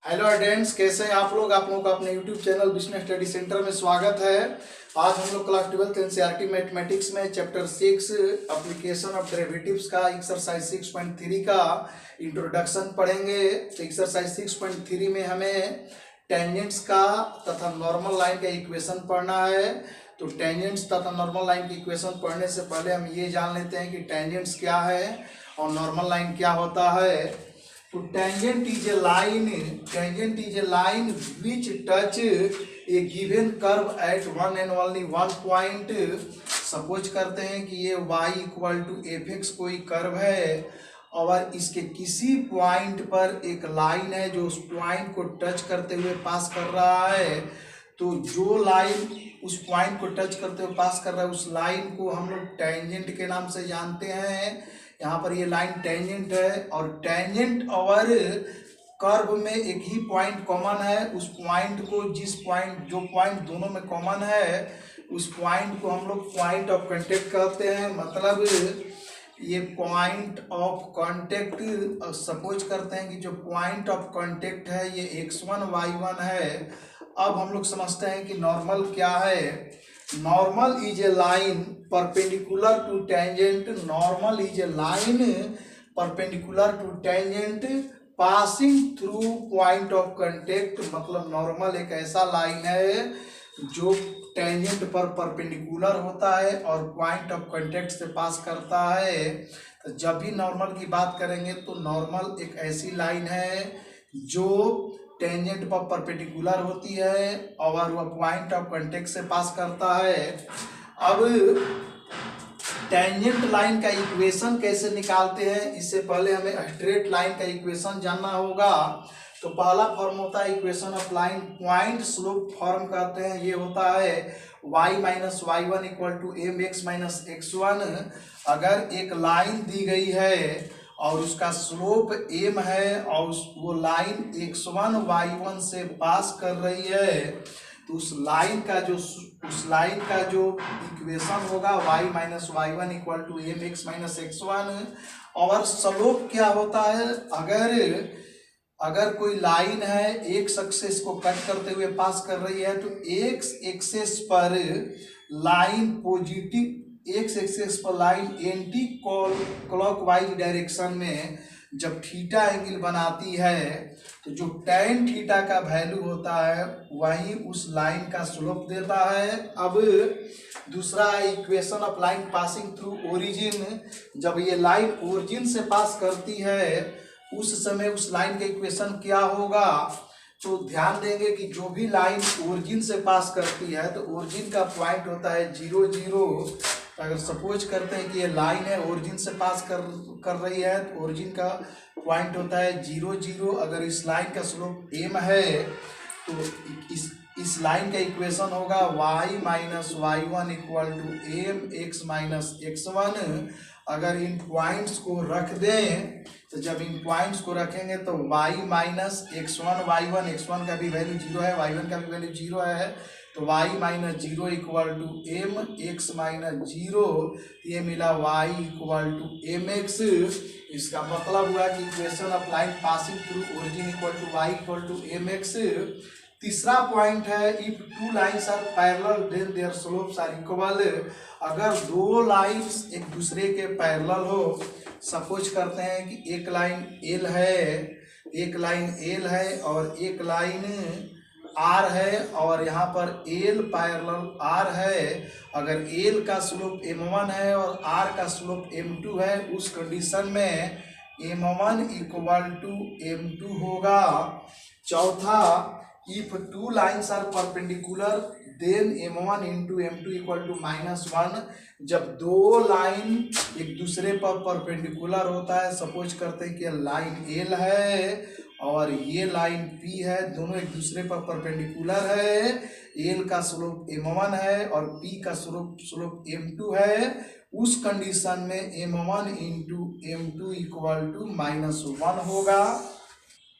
Hello students, कैसे हैं आप लोग। आप लोगों का अपने YouTube channel business study centre में स्वागत है। आज हम लोग क्लास 12th एनसीईआरटी मैथमेटिक्स में चैप्टर 6 एप्लीकेशन ऑफ डेरिवेटिव्स का एक्सरसाइज 6.3 का इंट्रोडक्शन पढ़ेंगे। तो एक्सरसाइज 6.3 में हमें टेंजेंट्स का तथा नॉर्मल लाइन का इक्वेशन पढ़ना है। तो टेंजेंट्स तथा नॉर्मल लाइन की इक्वेशन पढ़ने से पहले हम ये जान लेते हैं कि टेंजेंट्स क्या है और नॉर्मल लाइन क्या होता है। तो tangent is a line which touch a given curve at one and only one point। Suppose करते हैं कि ये y equal to f x कोई कर्व है और इसके किसी पॉइंट पर एक लाइन है जो उस पॉइंट को टच करते हुए पास कर रहा है। तो जो लाइन उस पॉइंट को टच करते हुए पास कर रहा है उस लाइन को हम लोग टेंजेंट के नाम से जानते हैं। यहाँ पर ये लाइन टेंजेंट है और टेंजेंट और कर्व में एक ही पॉइंट कॉमन है। उस पॉइंट को जो पॉइंट दोनों में कॉमन है उस पॉइंट को हम लोग पॉइंट ऑफ कांटेक्ट कहते हैं। मतलब ये पॉइंट ऑफ कांटेक्ट सपोज करते हैं कि जो पॉइंट ऑफ कांटेक्ट है ये x1 y1 है। अब हम लोग समझते हैं कि नॉर्मल क्या है। Normal is a line perpendicular to tangent. Normal is a line perpendicular to tangent passing through point of contact. मतलब नॉर्मल एक ऐसा लाइन है जो टेंजेंट पर परपेंडिकुलर होता है और पॉइंट ऑफ कांटेक्ट से पास करता है। तो जब भी नॉर्मल की बात करेंगे तो नॉर्मल एक ऐसी लाइन है जो टेंजेंट पर परपेंडिकुलर होती है और वह पॉइंट ऑफ कांटेक्ट से पास करता है। अब टेंजेंट लाइन का इक्वेशन कैसे निकालते हैं, इससे पहले हमें स्ट्रेट लाइन का इक्वेशन जानना होगा। तो पहला फॉर्म होता है equation of line, point slope form कहते हैं। ये होता है y minus y one equal to m x minus x1। अगर एक लाइन दी गई है और उसका स्लोप m है और वो लाइन x1 y1 से पास कर रही है तो उस लाइन का जो इक्वेशन होगा y minus y one equal to m x minus x1। और स्लोप क्या होता है, अगर कोई लाइन है एक्स एक्सिस को कट करते हुए पास कर रही है तो एक्स एक्सिस पर लाइन पॉजिटिव एक्स एक्सिस पर लाइन एंटी क्लॉकवाइज डायरेक्शन में जब थीटा एंगल बनाती है तो जो tan थीटा का वैल्यू होता है वही उस लाइन का स्लोप देता है। अब दूसरा equation of line passing through origin. जब ये लाइन ओरिजिन से पास करती है उस समय उस लाइन का इक्वेशन क्या होगा। तो ध्यान देंगे कि जो भी लाइन ओरिजिन से पास करती है तो ओरिजिन का पॉइंट होता है 0 0। अगर सपोज करते हैं कि ये लाइन है ओरिजिन से पास कर रही है तो ओरिजिन का पॉइंट होता है 0 0। अगर इस लाइन का स्लोप m है तो इस लाइन का इक्वेशन होगा y minus y one equal to m x minus x1। अगर इन पॉइंट्स को रख दें तो जब इन पॉइंट्स को रखेंगे तो y minus x1 y1, x1 का भी वैल्यू 0 है y1 का भी वैल्यू 0 है तो y minus 0 equal to m x minus 0। ये मिला y equal to m x. इसका मतलब हुआ कि equation of line passing through origin equal to y equal to m x. तीसरा पॉइंट है if two lines are parallel then their slopes are equal. अगर दो लाइन्स एक दूसरे के पैरेलल हो, सपोज करते हैं कि एक लाइन L है और एक लाइन R है और यहाँ पर L पैरेलल R है। अगर L का स्लोप m1 है और R का स्लोप m2 है उस कंडीशन में m1 इक्वल टू m2 होगा। चौथा if two lines are perpendicular then m1 into m2 equal to -1। जब दो लाइन एक दूसरे पर परपेंडिकुलर होता है, सपोज करते हैं कि लाइन L है और ये लाइन P है, दोनों एक दूसरे पर परपेंडिकुलर है। L का स्लोप m1 है और P का स्लोप m2 है। उस कंडीशन में m1 into m2 equal to -1 होगा।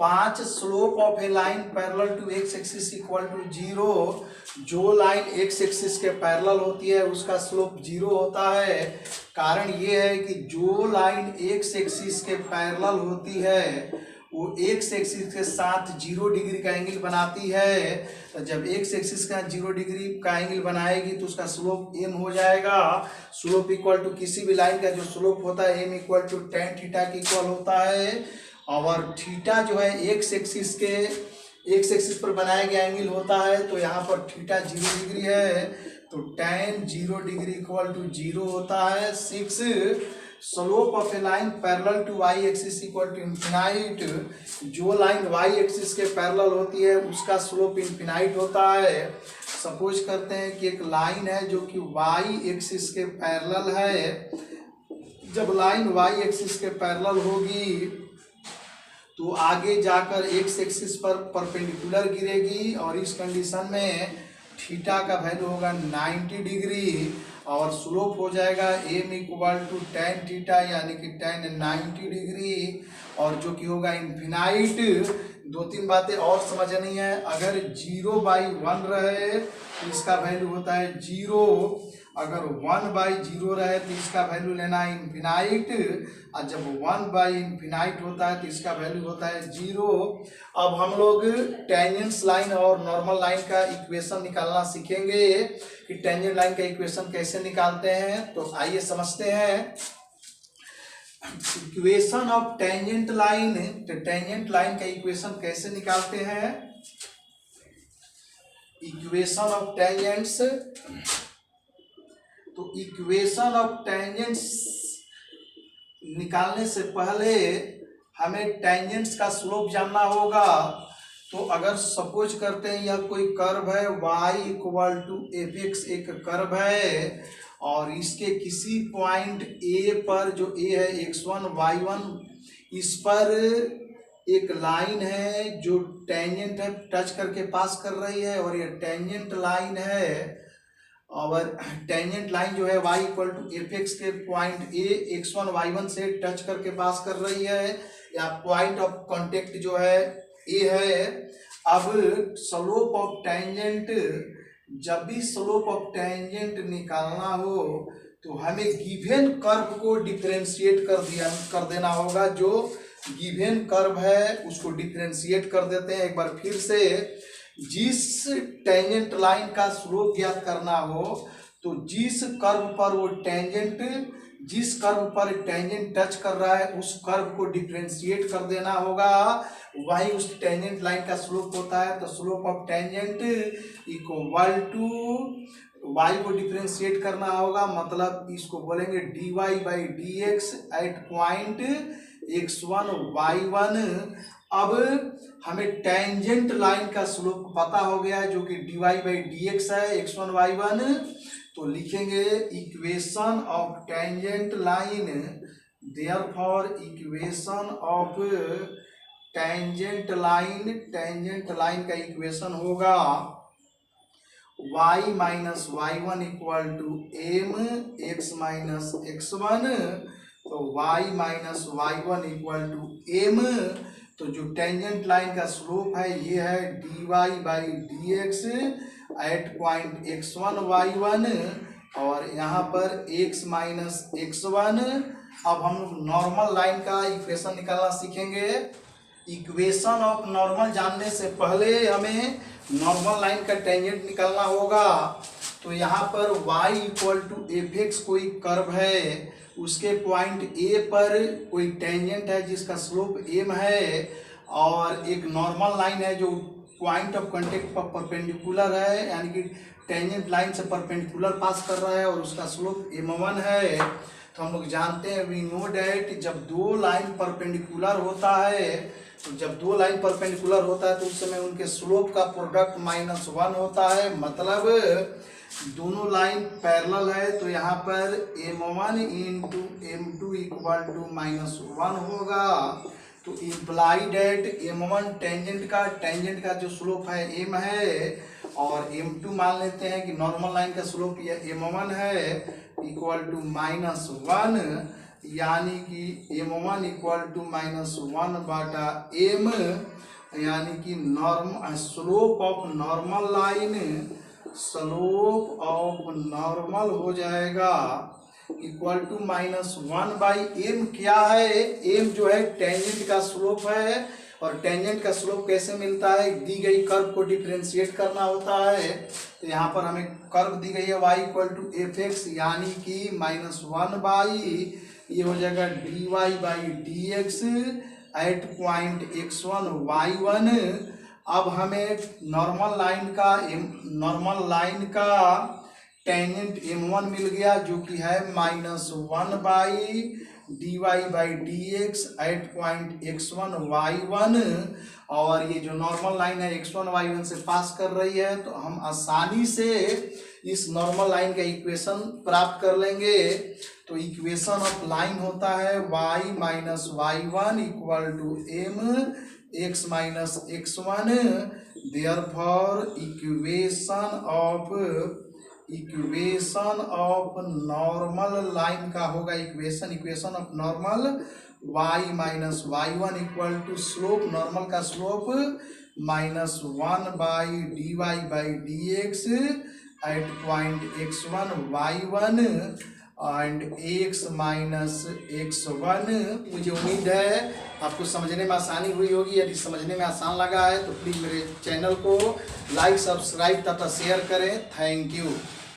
5 slope of a line parallel to x axis equal to 0। जो लाइन एक्स एक्सिस के पैरेलल होती है उसका स्लोप 0 होता है। कारण ये है कि जो लाइन एक्स एक्सिस के पैरेलल होती है वो एक्स एक्सिस के साथ 0 डिग्री का एंगल बनाती है। तो जब एक्स एक्सिस का 0 डिग्री का एंगल बनाएगी तो उसका स्लोप एम हो जाएगा। स्लोप इक्वल टू किसी भी लाइन का जो स्लोप होता है m equal to tan theta के इक्वल होता है। और थीटा जो है एक्स एक्सिस पर बनाया गया एंगल होता है, तो यहाँ पर थीटा 0 डिग्री है, तो tan 0 डिग्री इक्वल टू 0 होता है। 6 slope of a line parallel to y axis equal to infinite. जो लाइन y एक्सिस के पैरेलल होती है उसका स्लोप इन्फिनाइट होता है। सपोज करते हैं कि एक लाइन है जो कि y एक्सिस के पैरेलल है। जब लाइन y एक्सिस के पैरेलल होगी तो आगे जाकर एक्स एक्सिस पर परपेंडिकुलर गिरेगी, और इस कंडीशन में थीटा का वैल्यू होगा 90 डिग्री और स्लोप हो जाएगा m equal to tan theta यानी कि tan 90 डिग्री, और जो कि होगा इन्फिनाइट। 2-3 बातें और समझनी है। अगर 0/1 रहे तो इसका वैल्यू होता है 0, अगर 1/0 रहे तो इसका वैल्यू लेना है इन्फिनाइट, और जब 1/इन्फिनाइट होता है तो इसका वैल्यू होता है 0। अब हम लोग टेंजेंट लाइन और नॉर्मल लाइन का इक्वेशन निकालना सीखेंगे कि टेंजेंट लाइन का इक्वेशन कैसे निकालते हैं। तो आइए समझते हैं इक्वेशन ऑफ टेंजेंट लाइन। तो टेंजेंट लाइन का इक्वेशन कैसे निकालते हैं। इक्वेशन ऑफ टेंजेंट्स, तो इक्वेशन ऑफ टेंजेंट्स निकालने से पहले हमें टेंजेंट्स का स्लोप जानना होगा। तो अगर सपोज करते हैं यह कोई कर्व है y equal to f x, एक कर्व है, और इसके किसी पॉइंट a पर, जो a है x1 y1, इस पर एक लाइन है जो टेंजेंट है टच करके पास कर रही है, और यह टेंजेंट लाइन है। और टेंजेंट लाइन जो है y equal to f x के पॉइंट a x1 y1 से टच करके पास कर रही है, या पॉइंट ऑफ कांटेक्ट जो है a है। अब स्लोप ऑफ टेंजेंट, जब भी स्लोप ऑफ टेंजेंट निकालना हो तो हमें गिवन कर्व को डिफरेंशिएट कर देना होगा। जो गिवन कर्व है उसको डिफरेंशिएट कर देते हैं। एक बार फिर से, जिस टेंजेंट लाइन का स्लोप ज्ञात करना हो तो जिस कर्व पर वो टेंजेंट, जिस कर्व पर टेंजेंट टच कर रहा है उस कर्व को डिफरेंशिएट कर देना होगा, वही उस टेंजेंट लाइन का स्लोप होता है। तो slope of tangent equal to y को डिफरेंशिएट करना होगा, मतलब इसको बोलेंगे dy/dx at point x1 y1। अब हमें टेंजेंट लाइन का स्लोप पता हो गया है जो कि dy/dx है x1 y1। तो लिखेंगे equation of tangent line, therefore equation of tangent line का इक्वेशन होगा y minus y1 equal to m x minus x1। तो y minus y1 equal to m. तो जो टेंजेंट लाइन का स्लोप है ये है dy/dx at point x1 y1, और यहाँ पर x माइनस x1। अब हम लोग नॉर्मल लाइन का इक्वेशन निकालना सीखेंगे। इक्वेशन ऑफ नॉर्मल जानने से पहले हमें नॉर्मल लाइन का टेंजेंट निकालना होगा। तो यहाँ पर y equal to f x कोई कर्व है, उसके पॉइंट a पर कोई टेंजेंट है जिसका स्लोप m है, और एक नॉर्मल लाइन है जो पॉइंट ऑफ कांटेक्ट पर परपेंडिकुलर है, यानी कि टेंजेंट लाइन से परपेंडिकुलर पास कर रहा है और उसका स्लोप m1 है। तो हम लोग जानते हैं, वी नो डैट, जब दो लाइन परपेंडिकुलर होता है, तो जब दो लाइन परपेंडिकुलर होता है तो उस समय उनके स्लोप का प्रोडक्ट -1 होता है। मतलब दोनों लाइन पैरेलल है, तो यहाँ पर m1 into m2 equal to -1 होगा। तो इम्प्लाई डेट m1 टेंजेंट का जो स्लोप है m है, और m2 मान लेते हैं कि नॉर्मल लाइन का स्लोप ये m1 है, इक्वल टू -1, यानी कि m1 इक्वल टू -1/m, यानी कि स्लोप ऑफ नॉर्मल हो जाएगा इक्वल टू -1/m। क्या है? m जो है टेंजेंट का स्लोप है, और टेंजेंट का स्लोप कैसे मिलता है, दी गई कर्व को डिफरेंशिएट करना होता है। तो यहाँ पर हमें कर्व दी गई है y equal to f x यानी कि -1 ये हो जाएगा dy/dx at point x1 y1। अब हमें नॉर्मल लाइन का टेंजेंट m1 मिल गया जो कि है -1 dy/dx at point x1 y1। और ये जो नॉर्मल लाइन है x1 y1 से पास कर रही है, तो हम आसानी से इस नॉर्मल लाइन का इक्वेशन प्राप्त कर लेंगे। तो इक्वेशन ऑफ लाइन होता है y minus y1 equal to m x minus x1। Therefore equation of normal line का होगा equation of normal y minus y1 equal to slope, normal का slope -1 dy/dx at point x1 y1 and x minus x1। मुझे उम्मीद है आपको समझने में आसानी हुई होगी। यदि समझने में आसान लगा है तो प्लीज़ मेरे चैनल को लाइक, सब्सक्राइब तथा शेयर करें। Thank you.